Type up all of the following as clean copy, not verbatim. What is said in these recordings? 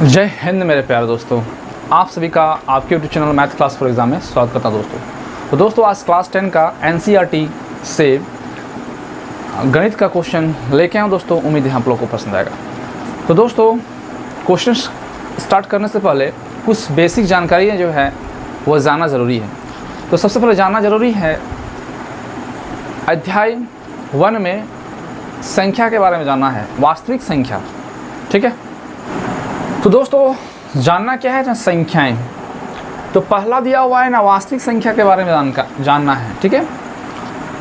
जय हिंद मेरे प्यारे दोस्तों, आप सभी का आपके YouTube channel math class for exam में स्वागत करता हूं दोस्तों। तो दोस्तों आज क्लास 10 का एनसीईआरटी से गणित का क्वेश्चन लेके आऊँ दोस्तों। उम्मीद है आप लोगों को पसंद आएगा। तो दोस्तों क्वेश्चन स्टार्ट करने से पहले कुछ बेसिक जानकारियाँ जो है वो जानना ज़रूरी है। तो सबसे पहले जानना ज़रूरी है अध्याय 1 में संख्या के बारे में जानना है, वास्तविक संख्या। ठीक है, तो दोस्तों जानना क्या है ना, संख्याएं। तो पहला दिया हुआ है ना वास्तविक संख्या के बारे में जानना है। ठीक है,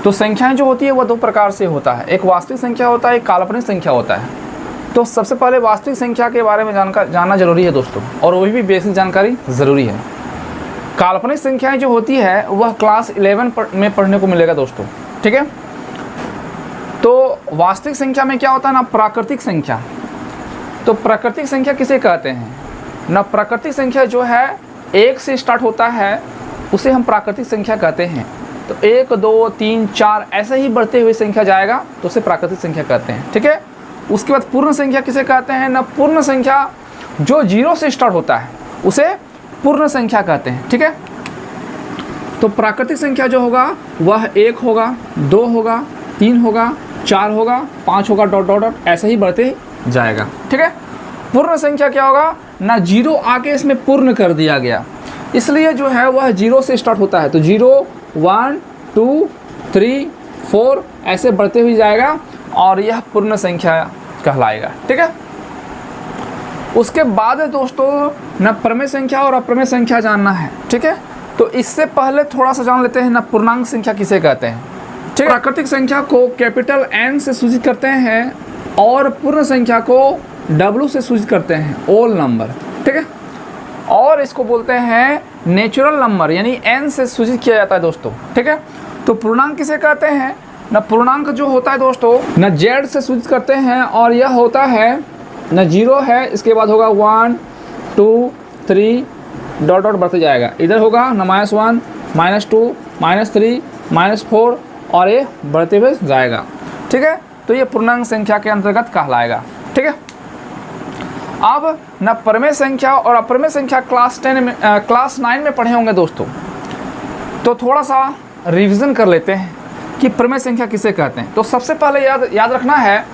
तो संख्याएं जो होती है वो दो प्रकार से होता है, एक वास्तविक संख्या होता है, एक काल्पनिक संख्या होता है। तो सबसे पहले वास्तविक संख्या के बारे में जानना जरूरी है दोस्तों, और वही भी बेसिक जानकारी ज़रूरी है। काल्पनिक संख्याएँ जो होती है वह क्लास 11 में पढ़ने को मिलेगा दोस्तों। ठीक है, तो वास्तविक संख्या में क्या होता है ना, प्राकृतिक संख्या। तो प्राकृतिक संख्या किसे कहते हैं ना, प्राकृतिक संख्या जो है 1 से स्टार्ट होता है उसे हम प्राकृतिक संख्या कहते हैं। तो 1 2 3 4 ऐसे ही बढ़ते हुए संख्या जाएगा तो उसे प्राकृतिक संख्या कहते हैं। ठीक है, उसके बाद पूर्ण संख्या किसे कहते हैं ना, पूर्ण संख्या जो 0 से स्टार्ट होता है उसे पूर्ण संख्या कहते हैं। ठीक है, तो प्राकृतिक संख्या जो होगा वह 1 होगा, 2 होगा, 3 होगा, 4 होगा, 5 होगा, डॉट डॉट डॉट ऐसे ही बढ़ते जाएगा। ठीक है, पूर्ण संख्या क्या होगा ना, 0 आके इसमें पूर्ण कर दिया गया, इसलिए जो है वह 0 से स्टार्ट होता है। तो 0 1 2 3 4 ऐसे बढ़ते हुए जाएगा और यह पूर्ण संख्या कहलाएगा। ठीक है, उसके बाद दोस्तों ना प्रमेय संख्या और अप्रमेय संख्या जानना है। ठीक है, तो इससे पहले थोड़ा सा जान लेते हैं ना पूर्णांक संख्या किसे कहते हैं। ठीक है, प्राकृतिक संख्या को कैपिटल N से सूचित करते हैं और पूर्ण संख्या को W से सूचित करते हैं, ओल नंबर। ठीक है, और इसको बोलते हैं नेचुरल नंबर, यानी N से सूचित किया जाता है दोस्तों। ठीक है, तो पूर्णांक किसे कहते हैं ना, पूर्णांक जो होता है दोस्तों ना Z से सूचित करते हैं और यह होता है ना 0 है, इसके बाद होगा 1 2 3 डॉट डॉट बढ़ते जाएगा, इधर होगा ना -1 -2 -3 -4 और ये बढ़ते हुए जाएगा। ठीक है, तो ये पूर्णांक संख्या के अंतर्गत कहलाएगा। ठीक है, अब न प्रमेय संख्या और अप्रमेय संख्या क्लास 9 में पढ़े होंगे दोस्तों। तो थोड़ा सा रिवीजन कर लेते हैं कि प्रमेय संख्या किसे कहते हैं। तो सबसे पहले याद रखना है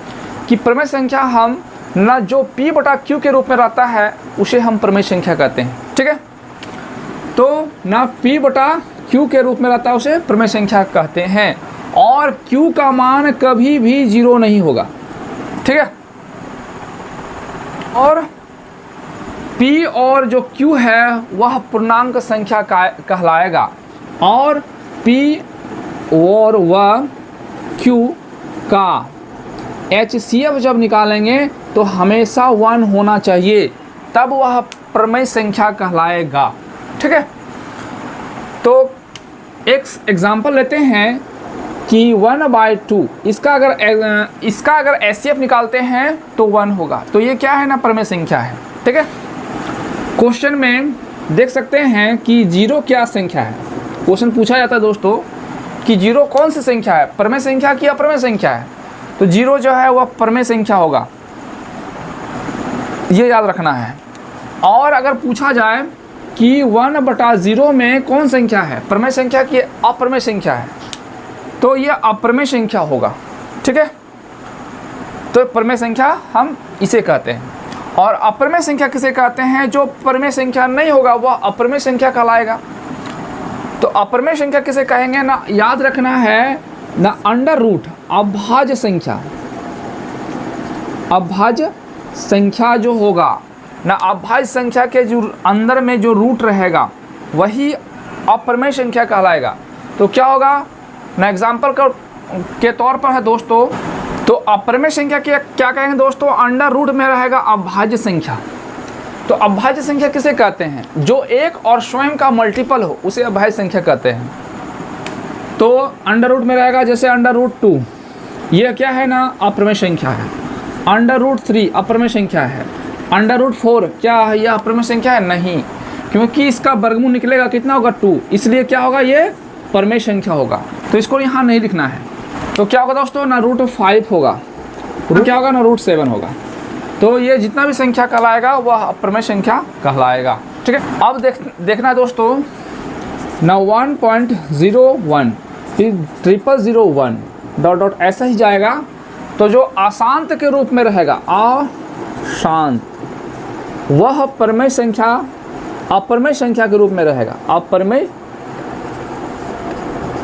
कि प्रमेय संख्या हम न जो P/Q के रूप में रहता है उसे हम प्रमेय संख्या कहते हैं। ठीक है, तो न P/Q के रूप में रहता है उसे प्रमेय संख्या कहते हैं, और Q का मान कभी भी 0 नहीं होगा। ठीक है, और P और जो Q है वह पूर्णांक संख्या कहलाएगा, और P और वह Q का HCF जब निकालेंगे तो हमेशा 1 होना चाहिए, तब वह प्रमेय संख्या कहलाएगा। ठीक है, तो एक एग्जाम्पल लेते हैं कि 1/2 इसका अगर HCF निकालते हैं तो 1 होगा। तो ये क्या है ना, प्रमेय संख्या है। ठीक है, क्वेश्चन में देख सकते हैं कि 0 क्या संख्या है। क्वेश्चन पूछा जाता है दोस्तों कि 0 कौन सी संख्या है, प्रमेय संख्या की अप्रमेय संख्या है। तो 0 जो है वह प्रमेय संख्या होगा, ये याद रखना है। और अगर पूछा जाए कि 1/0 में कौन संख्या है, प्रमेय संख्या की अप्रमेय संख्या है, तो ये अप्रमेय संख्या होगा। ठीक है, तो प्रमेय संख्या हम इसे कहते हैं, और अप्रमेय संख्या किसे कहते हैं, जो प्रमेय संख्या नहीं होगा वह अप्रमेय संख्या कहलाएगा। तो अप्रमेय संख्या किसे कहेंगे ना, याद रखना है ना, अंडर रूट अभाज्य संख्या, अभाज्य संख्या जो होगा ना, अभाज्य संख्या के जो अंदर में जो रूट रहेगा वही अप्रमेय संख्या कहलाएगा। तो क्या होगा ना, एग्जाम्पल के तौर पर है दोस्तों, तो अप्रमेय संख्या के क्या कहेंगे दोस्तों, अंडर रूट में रहेगा अभाज्य संख्या। तो अभाज्य संख्या किसे कहते हैं, जो एक और स्वयं का मल्टीपल हो उसे अभाज्य संख्या कहते हैं। तो अंडर रूट में रहेगा, जैसे √2 ये क्या है ना, अप्रमेय संख्या है। √3 अप्रमेय संख्या है। √4 क्या है, यह अप्रमेय संख्या है नहीं, क्योंकि इसका वर्गमूल निकलेगा कितना होगा 2, इसलिए क्या होगा, ये प्रमेय संख्या होगा। तो इसको यहाँ नहीं लिखना है। तो क्या होगा दोस्तों ना, √5 होगा, क्या होगा ना, √7 होगा। तो तो ये जितना भी संख्या कहलाएगा वह अप्रमेय संख्या कहलाएगा। ठीक है, अब देखना है दोस्तों ना 1.01 फिर 0001 डॉट डॉट ऐसा ही जाएगा। तो जो अशांत के रूप में रहेगा, अशांत, वह परमेय संख्या अप्रमेय संख्या के रूप में रहेगा, अप्रमेय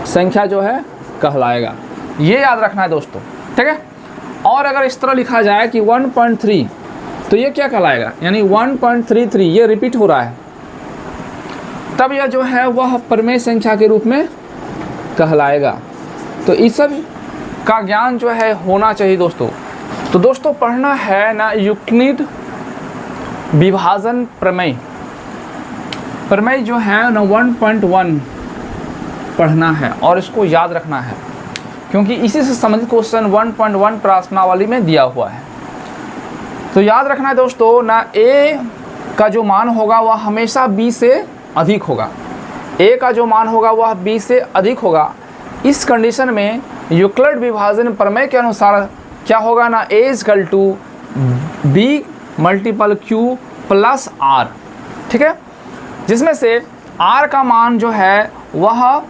संख्या जो है कहलाएगा। ये याद रखना है दोस्तों। ठीक है, और अगर इस तरह लिखा जाए कि 1.3 तो ये क्या कहलाएगा, यानी 1.33 ये रिपीट हो रहा है, तब यह जो है वह परमेय संख्या के रूप में कहलाएगा। तो इस सब का ज्ञान जो है होना चाहिए दोस्तों। तो दोस्तों पढ़ना है ना यूक्लिड विभाजन प्रमेय। प्रमेय जो है ना 1.1 पढ़ना है और इसको याद रखना है, क्योंकि इसी से संबंधित क्वेश्चन 1.1 प्रश्नावली में दिया हुआ है। तो याद रखना है दोस्तों ना a का जो मान होगा वह हमेशा b से अधिक होगा। a का जो मान होगा वह b से अधिक होगा। इस कंडीशन में यूक्लिड विभाजन प्रमेय के अनुसार क्या होगा ना a equal to b multiple q plus r। ठीक है, जिसमें से r का मान जो है वह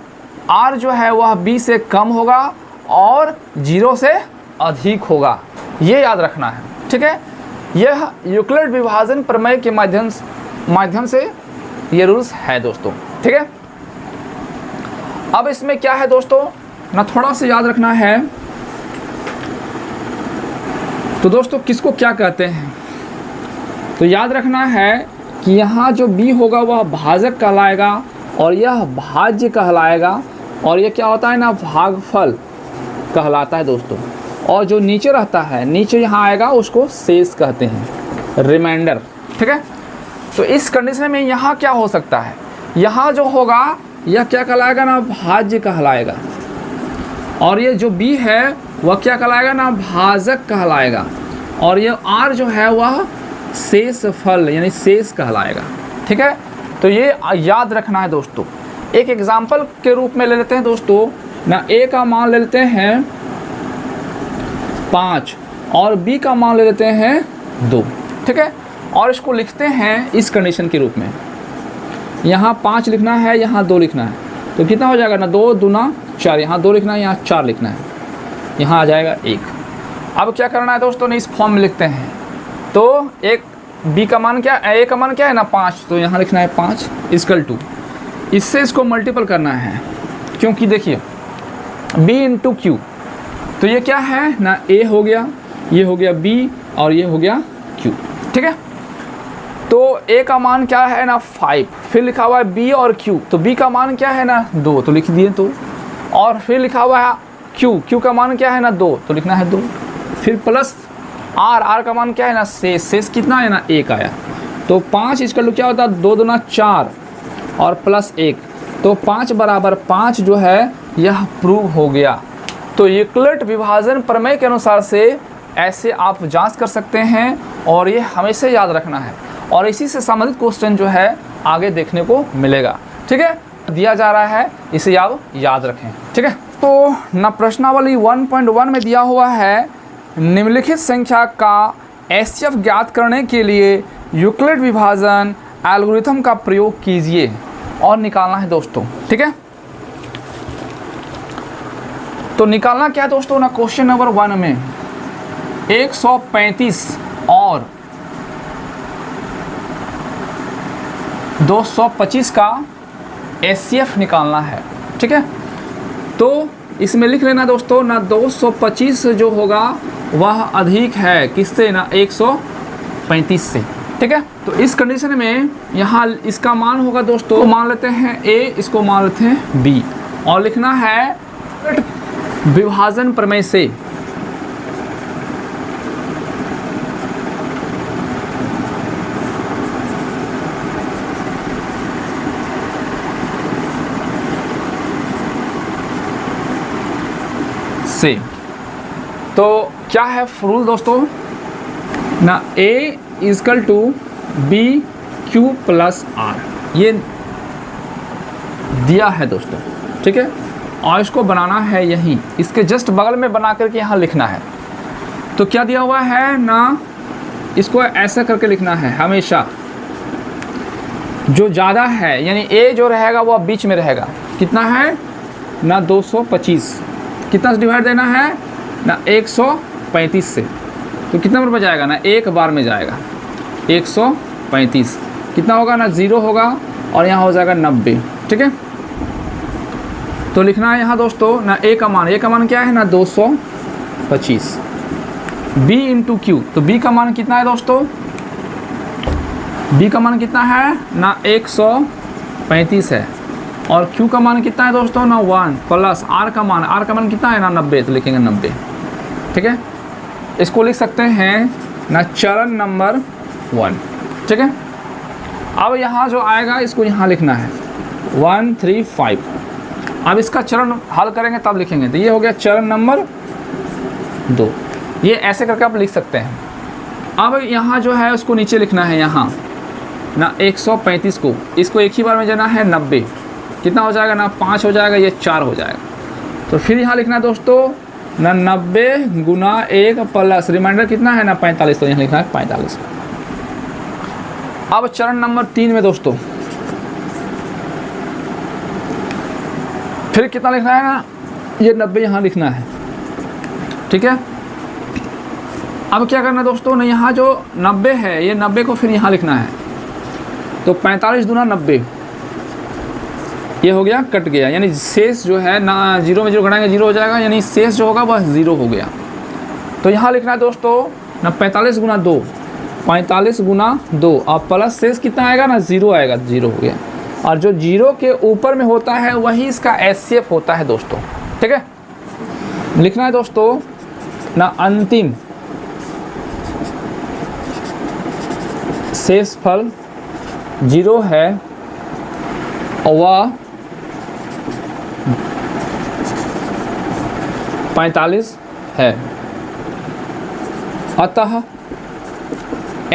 r जो है वह b से कम होगा और 0 से अधिक होगा। ये याद रखना है। ठीक है, यह यूक्लिड विभाजन प्रमेय के माध्यम से ये रूल्स है दोस्तों। ठीक है, अब इसमें क्या है दोस्तों ना थोड़ा सा याद रखना है। तो दोस्तों किसको क्या कहते हैं, तो याद रखना है कि यहाँ जो b होगा वह भाजक कहलाएगा और यह भाज्य कहलाएगा, और ये क्या होता है ना भागफल कहलाता है दोस्तों। और जो नीचे रहता है, नीचे यहाँ आएगा, उसको शेष कहते हैं, रिमाइंडर। ठीक है, तो इस कंडीशन में यहाँ क्या हो सकता है, यहाँ जो होगा यह क्या कहलाएगा ना भाज्य कहलाएगा, और ये जो b है वह क्या कहलाएगा ना भाजक कहलाएगा, और ये r जो है वह शेष फल यानी शेष कहलाएगा। ठीक है, तो ये याद रखना है दोस्तों। एक एग्जाम्पल के रूप में ले लेते हैं दोस्तों ना, a का मान ले लेते हैं 5 और b का मान ले लेते हैं 2। ठीक है, और इसको लिखते हैं इस कंडीशन के रूप में, यहाँ 5 लिखना है, यहाँ 2 लिखना है, तो कितना हो जाएगा ना 2 दूना 4, यहाँ 2 लिखना है, यहाँ 4 लिखना है, यहाँ आ जाएगा 1। अब क्या करना है दोस्तों ने इस फॉर्म में लिखते हैं, तो एक b का मान क्या, a का मान क्या है ना 5, तो यहाँ लिखना है 5 इक्वल टू, इससे इसको मल्टीपल करना है, क्योंकि देखिए b इंटू क्यू, तो ये क्या है ना a हो गया, ये हो गया b और ये हो गया q। ठीक है, तो a का मान क्या है ना 5, फिर लिखा हुआ है b और q, तो b का मान क्या है ना 2, तो लिख दिए 2, और फिर लिखा हुआ है q का मान क्या है ना 2, तो लिखना है 2, फिर प्लस r का मान क्या है ना शेष कितना है ना 1 आया, तो 5 इसका क्या होता है 2 दूना 4 और प्लस 1, तो 5 बराबर 5 जो है यह प्रूव हो गया। तो यूक्लिड विभाजन प्रमेय के अनुसार से ऐसे आप जांच कर सकते हैं, और ये हमेशा याद रखना है, और इसी से संबंधित क्वेश्चन जो है आगे देखने को मिलेगा। ठीक है, दिया जा रहा है, इसे आप याद रखें। ठीक है, तो ना प्रश्नावली 1.1 में दिया हुआ है निम्नलिखित संख्या का एचसीएफ ज्ञात करने के लिए यूक्लिड विभाजन एल्गोरिथम का प्रयोग कीजिए और निकालना है दोस्तों। ठीक है, तो निकालना क्या है दोस्तों ना क्वेश्चन नंबर 1 में 135 और 225 का एचसीएफ निकालना है। ठीक है, तो इसमें लिख लेना दोस्तों ना 225 जो होगा वह अधिक है किससे ना 135 से। ठीक है, तो इस कंडीशन में यहाँ इसका मान होगा दोस्तों, मान लेते हैं a, इसको मान लेते हैं b, और लिखना है विभाजन प्रमेय से तो क्या है रूल दोस्तों ना a equal to B Q plus R, ये दिया है दोस्तों। ठीक है, और इसको बनाना है यही, इसके जस्ट बगल में बना करके यहाँ लिखना है। तो क्या दिया हुआ है ना इसको ऐसा करके लिखना है हमेशा, जो ज़्यादा है यानी ए जो रहेगा वो बीच में रहेगा। कितना है ना 225, कितना से डिवाइड देना है ना 135 से, तो कितना नंबर पर जाएगा ना एक बार में जाएगा 135, कितना होगा ना 0 होगा और यहाँ हो जाएगा 90। ठीक है, तो लिखना है यहाँ दोस्तों ना ए का मान क्या है ना 225, b इंटू क्यू, तो b का मान कितना है दोस्तों, b का मान कितना है ना 135 है, और q का मान कितना है दोस्तों ना 1 प्लस r का मान कितना है ना 90, तो लिखेंगे 90। ठीक है, इसको लिख सकते हैं ना चरण नंबर 1। ठीक है, अब यहाँ जो आएगा इसको यहाँ लिखना है 135। अब इसका चरण हल करेंगे तब लिखेंगे, तो ये हो गया चरण नंबर 2। ये ऐसे करके आप लिख सकते हैं। अब यहाँ जो है उसको नीचे लिखना है यहाँ ना 135 को, इसको एक ही बार में जाना है 90, कितना हो जाएगा ना 5 हो जाएगा, ये 4 हो जाएगा। तो फिर यहाँ लिखना है दोस्तों ना 90 गुना 1 प्लस रिमाइंडर कितना है ना 45, तो यहाँ लिखना है 45। अब चरण नंबर 3 में दोस्तों फिर कितना लिखना है ना, ये 90 यहाँ लिखना है। ठीक है, अब क्या करना है दोस्तों ना, यहाँ जो 90 है ये 90 को फिर यहाँ लिखना है, तो 45 दूना 90, ये हो गया कट गया, यानी शेष जो है ना 0 में 0 घटाएंगे 0 हो जाएगा, यानी शेष जो होगा वह 0 हो गया। तो यहाँ लिखना है दोस्तों ना 45 गुना 2, 45 गुना 2 और प्लस शेष कितना आएगा ना 0 आएगा, 0 हो गया। और जो 0 के ऊपर में होता है वही इसका HCF होता है दोस्तों। ठीक है, लिखना है दोस्तों ना अंतिम शेषफल 0 है और वह 45 है, अतः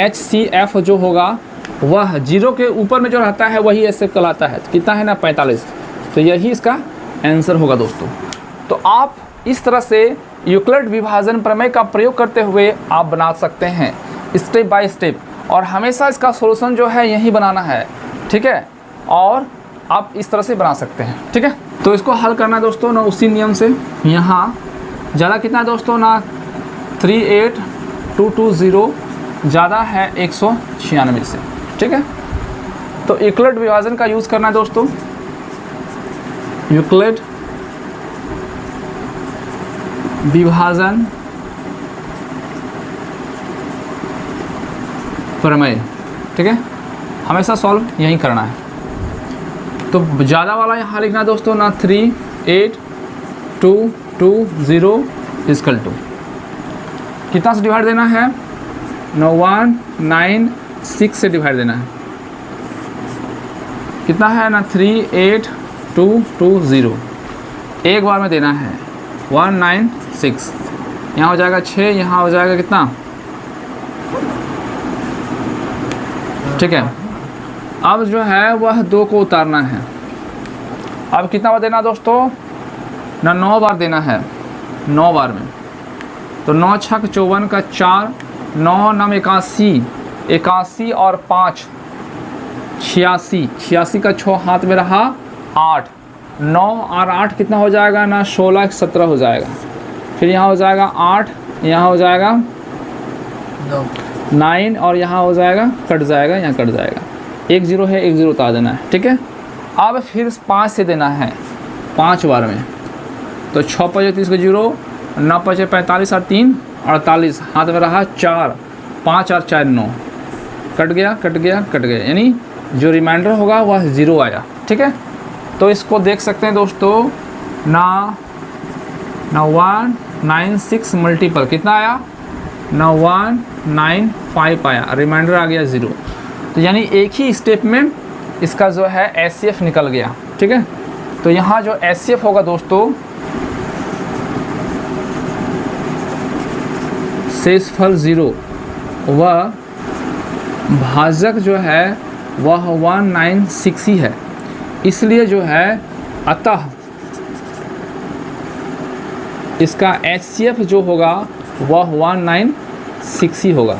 HCF जो होगा वह 0 के ऊपर में जो रहता है वही HCF कहलाता है। कितना है ना 45, तो यही इसका आंसर होगा दोस्तों। तो आप इस तरह से यूक्लिड विभाजन प्रमेय का प्रयोग करते हुए आप बना सकते हैं स्टेप बाय स्टेप, और हमेशा इसका सॉल्यूशन जो है यही बनाना है। ठीक है, और आप इस तरह से बना सकते हैं। ठीक है, तो इसको हल करना है दोस्तों ना उसी नियम से। यहाँ ज़्यादा कितना है दोस्तों ना 38220, ज़्यादा है 196 से। ठीक है, तो यूक्लिड विभाजन का यूज़ करना है दोस्तों, यूक्लिड विभाजन प्रमेय। ठीक है, हमेशा सॉल्व यही करना है। तो ज़्यादा वाला यहाँ लिखना है दोस्तों ना 38220 इक्वल टू कितना से डिवाइड देना है ना 196 से डिवाइड देना है। कितना है ना 38220, एक बार में देना है 196, यहाँ हो जाएगा 6, यहाँ हो जाएगा कितना। ठीक है, अब जो है वह 2 को उतारना है। अब कितना बार देना दोस्तों ना 9 बार देना है, 9 बार में। तो 9 छक 54 का 4, 9 नम 81, 81 और 5 86, 86 का 6 हाथ में रहा 8, 9 और 8 कितना हो जाएगा ना 16 17 हो जाएगा। फिर यहाँ हो जाएगा 8, यहाँ हो जाएगा 9 और यहाँ हो जाएगा कट जाएगा, यहाँ कट जाएगा, 1 0 है 1 0 उतार देना है। ठीक है, अब फिर 5 से देना है 5 बार में। तो 6 5 30 को 0, 9 5 45 और 3 48, हाथ में रहा 4, 5 और 4 9, कट गया कट गया कट गया, यानी जो रिमाइंडर होगा वह 0 आया। ठीक है, तो इसको देख सकते हैं दोस्तों ना 196 मल्टीपल कितना आया ना 195 आया, रिमाइंडर आ गया 0। तो यानी एक ही स्टेप में इसका जो है HCF निकल गया। ठीक है, तो यहाँ जो HCF होगा दोस्तों शेषफल 0, वह भाजक जो है वह 196 ही है, इसलिए जो है अतः इसका HCF जो होगा वह 196 ही होगा।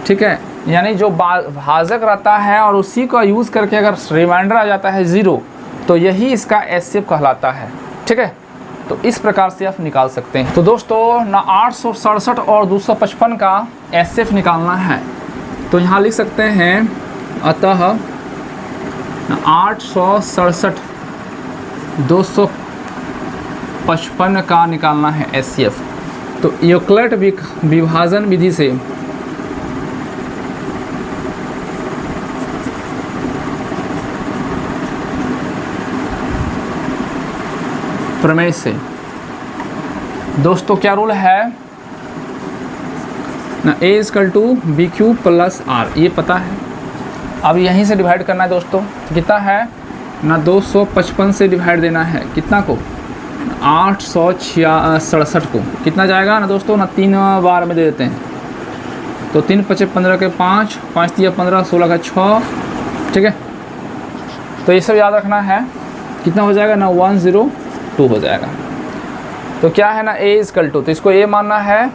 ठीक है, यानी जो भाजक रहता है और उसी का यूज़ करके अगर रिमाइंडर आ जाता है 0 तो यही इसका एचसीएफ कहलाता है। ठीक है, तो इस प्रकार से आप निकाल सकते हैं। तो दोस्तों ना 867 और 255 का एचसीएफ निकालना है, तो यहाँ लिख सकते हैं अतः 867 255 का निकालना है एचसीएफ। तो यूक्लिड विभाजन विधि से प्रमेय से दोस्तों क्या रूल है ना, A = BQ + R, ये पता है। अब यहीं से डिवाइड करना है दोस्तों, कितना है ना 255 से डिवाइड देना है, कितना को 867 को, कितना जाएगा ना दोस्तों ना 3 बार में दे देते हैं, तो 3 × 5 = 15 के 5, 5 × 3 = 15, 16 का 6। ठीक है, तो ये सब याद रखना है, कितना हो जाएगा ना 102 हो जाएगा। तो क्या है ना A = तो इसको A मानना है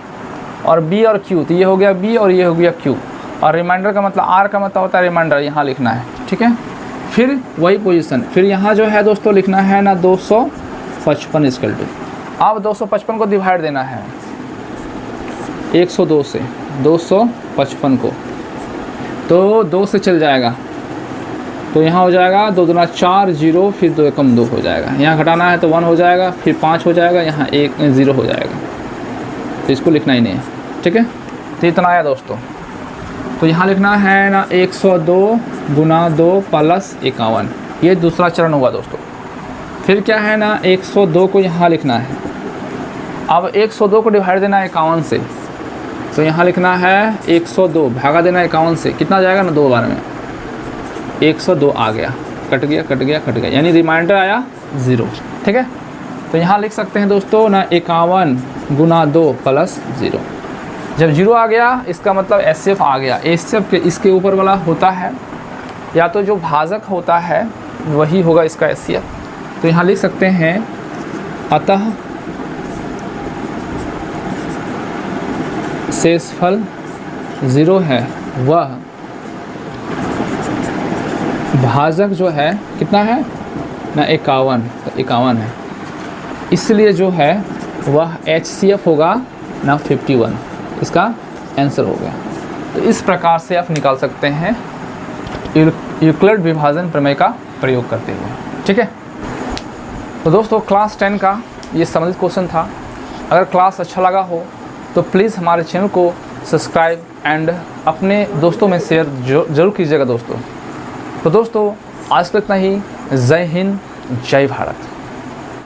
और B और Q, तो ये हो गया B और ये हो गया Q, और रिमाइंडर का मतलब R का मतलब होता है रिमाइंडर, यहाँ लिखना है। ठीक है, फिर वही पोजीशन, फिर यहाँ जो है दोस्तों लिखना है ना 255 = अब 255 को डिवाइड देना है 102 से, 255 को तो 2 से चल जाएगा, तो यहाँ हो जाएगा 2 दूना 4, 0, फिर 2 एकम 2 हो जाएगा। यहाँ घटाना है तो 1 हो जाएगा, फिर 5 हो जाएगा, यहाँ 0 हो जाएगा, तो इसको लिखना ही नहीं है। ठीक है, तो इतना आया दोस्तों। तो यहाँ लिखना है ना 102 × 2 + 51, ये दूसरा चरण होगा दोस्तों। फिर क्या है ना 102 को यहाँ लिखना है, अब 102 को डिवाइड देना है 51 से, तो यहाँ लिखना है 102 भागा देना 51 से, कितना जाएगा ना 2 बार में 102 आ गया, कट गया कट गया कट गया, यानी रिमाइंडर आया 0। ठीक है, तो यहाँ लिख सकते हैं दोस्तों ना 51 × 2 + 0। जब 0 आ गया इसका मतलब एचसीएफ आ गया। एचसीएफ के इसके ऊपर वाला होता है, या तो जो भाजक होता है वही होगा इसका एचसीएफ। तो यहाँ लिख सकते हैं अतः शेषफल 0 है, वह भाजक जो है कितना है ना 51, तो 51 है, इसलिए जो है वह एचसीएफ होगा ना 51, इसका आंसर हो गया। तो इस प्रकार से आप निकाल सकते हैं यूक्लिड विभाजन प्रमेय का प्रयोग करते हुए। ठीक है, तो दोस्तों क्लास 10 का ये संबंधित क्वेश्चन था। अगर क्लास अच्छा लगा हो तो प्लीज़ हमारे चैनल को सब्सक्राइब एंड अपने दोस्तों में शेयर जरूर कीजिएगा दोस्तों। तो दोस्तों आज तक इतना ही। जय हिंद, जय भारत।